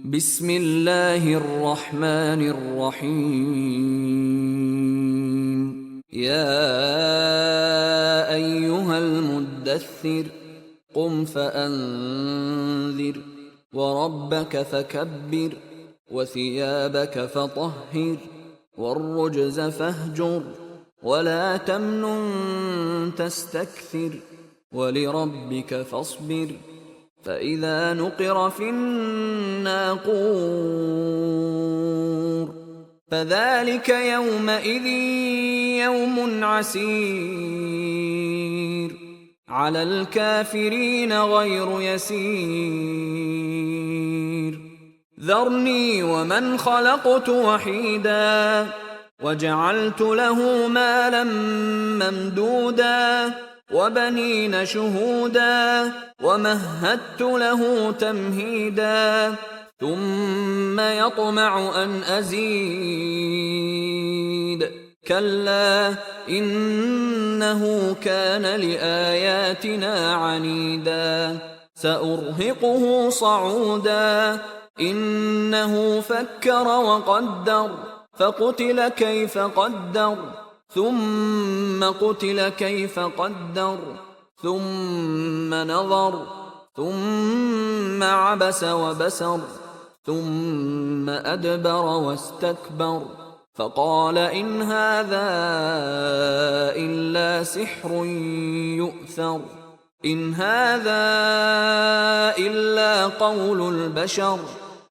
بسم الله الرحمن الرحيم يا أيها المدثر قم فأنذر وربك فكبر وثيابك فطهر والرجز فاهجر ولا تمنن تستكثر ولربك فاصبر فإذا نقر في الناقور فذلك يومئذ يوم عسير على الكافرين غير يسير ذرني ومن خلقت وحيدا وجعلت له مالا ممدودا وبنين شهودا ومهدت له تمهيدا ثم يطمع أن أزيد كلا إنه كان لآياتنا عنيدا سأرهقه صعودا إنه فكر وقدر فقتل كيف قدر ثم قتل كيف قدر ثم نظر ثم عبس وبسر ثم أدبر واستكبر فقال إن هذا إلا سحر يؤثر إن هذا إلا قول البشر